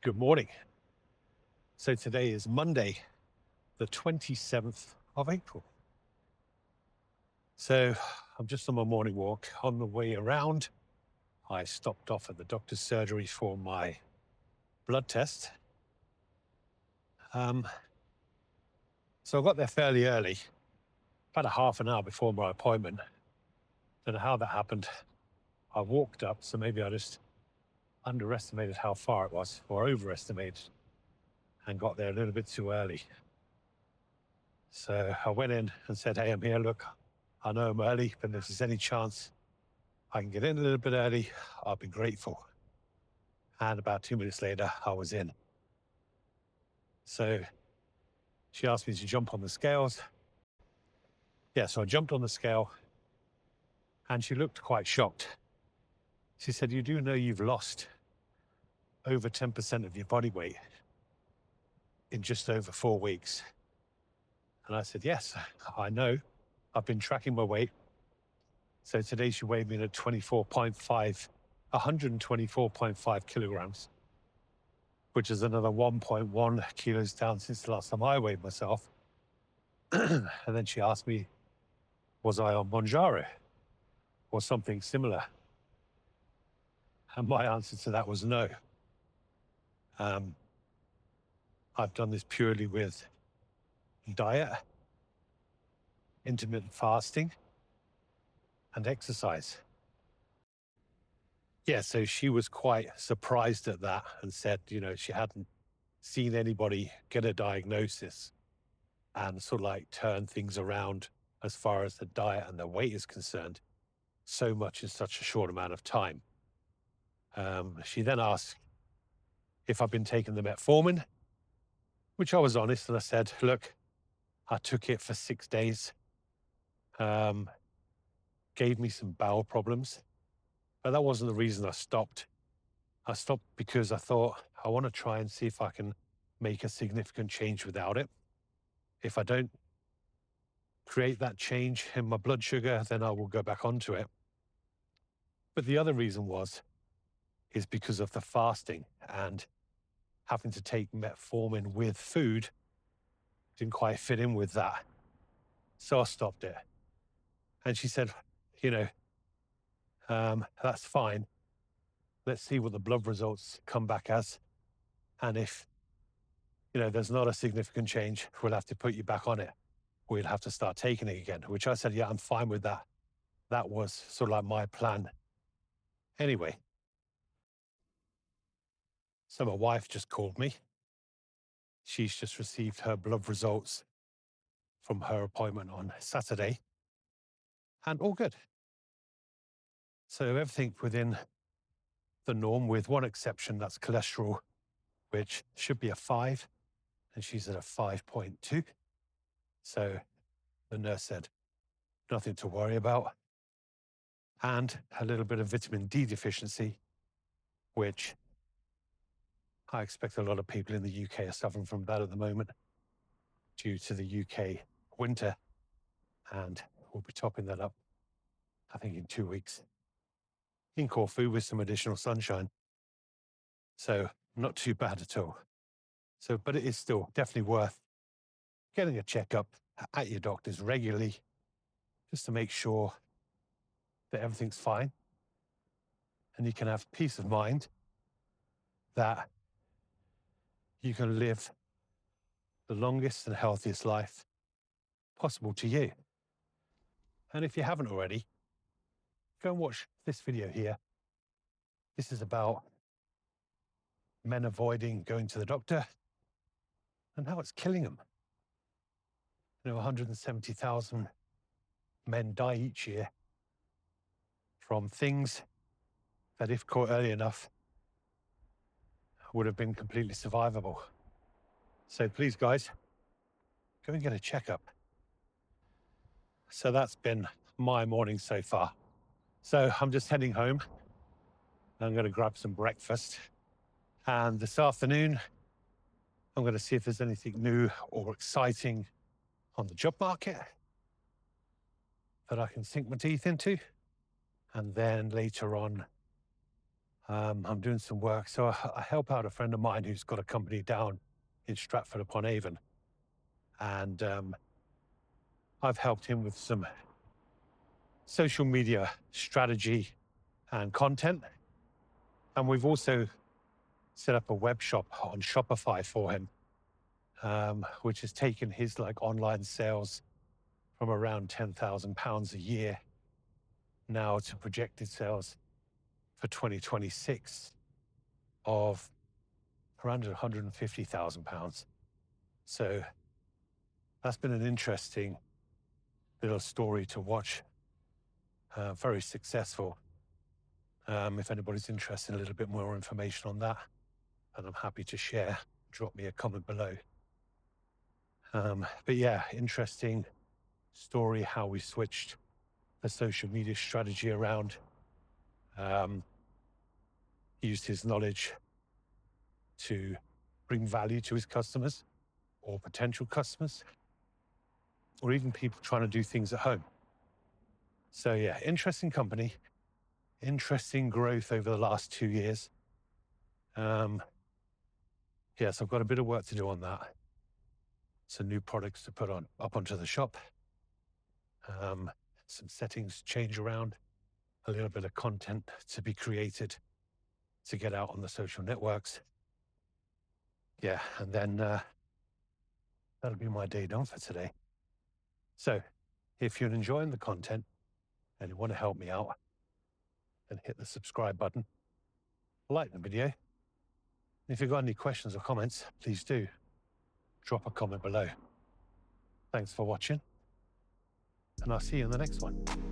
Good morning. So today is Monday, the 27th of April. So I'm just on my morning walk. On the way around, I stopped off at the doctor's surgery for my blood test. So I got there fairly early, about a half an hour before my appointment. Don't know how that happened. I walked up, so maybe I just underestimated how far it was, or overestimated, and got there a little bit too early. So I went in and said, "Hey, I'm here. Look, I know I'm early, but if there's any chance I can get in a little bit early, I'll be grateful." And about 2 minutes later, I was in. So she asked me to jump on the scales. Yeah, so I jumped on the scale and she looked quite shocked. She said, "You do know you've lost over 10% of your body weight in just over 4 weeks?" And I said, "Yes, I know. I've been tracking my weight." So today she weighed me in at 124.5 kilograms, which is another 1.1 kilos down since the last time I weighed myself. And then she asked me, was I on Mounjaro or something similar? And my answer to that was no. I've done this purely with diet, intermittent fasting, and exercise. Yeah, so she was quite surprised at that and said, she hadn't seen anybody get a diagnosis and sort of like turn things around as far as the diet and the weight is concerned so much in such a short amount of time. She then asked if I've been taking the metformin, which I was honest and I said, look, I took it for 6 days, gave me some bowel problems, but that wasn't the reason I stopped. I stopped because I thought I want to try and see if I can make a significant change without it. If I don't create that change in my blood sugar, then I will go back onto it. But the other reason is because of the fasting and having to take metformin with food didn't quite fit in with that. So I stopped it. And she said, that's fine. Let's see what the blood results come back as. And if, there's not a significant change, we'll have to put you back on it. We'll have to start taking it again, which I said, yeah, I'm fine with that. That was sort of like my plan. Anyway, so my wife just called me. She's just received her blood results from her appointment on Saturday, and all good. So everything within the norm, with one exception, that's cholesterol, which should be a 5, and she's at a 5.2. So the nurse said, nothing to worry about. And a little bit of vitamin D deficiency, which I expect a lot of people in the UK are suffering from that at the moment due to the UK winter. And we'll be topping that up, I think, in 2 weeks in Corfu with some additional sunshine. So not too bad at all. So, but it is still definitely worth getting a checkup at your doctor's regularly, just to make sure that everything's fine. And you can have peace of mind that you can live the longest and healthiest life possible to you. And if you haven't already, go and watch this video here. This is about men avoiding going to the doctor and how it's killing them. 170,000 men die each year from things that, if caught early enough, would have been completely survivable. So please, guys, go and get a checkup. So that's been my morning so far. So I'm just heading home. I'm going to grab some breakfast. And this afternoon, I'm going to see if there's anything new or exciting on the job market that I can sink my teeth into. And then later on, I'm doing some work. So I help out a friend of mine who's got a company down in Stratford upon Avon. And I've helped him with some social media strategy and content. And we've also set up a web shop on Shopify for him, which has taken his like online sales from around £10,000 a year now to projected sales for 2026 of around £150,000. So that's been an interesting little story to watch. Very successful. If anybody's interested in a little bit more information on that, and I'm happy to share, drop me a comment below. But yeah, interesting story how we switched the social media strategy around. Used his knowledge to bring value to his customers or potential customers, or even people trying to do things at home. So yeah, interesting company, interesting growth over the last 2 years. Yes, I've got a bit of work to do on that. Some new products to put up onto the shop. Some settings change around, a little bit of content to be created to get out on the social networks. Yeah, and then that'll be my day done for today. So if you're enjoying the content and you want to help me out, then hit the subscribe button, like the video. If you've got any questions or comments, please do drop a comment below. Thanks for watching, and I'll see you in the next one.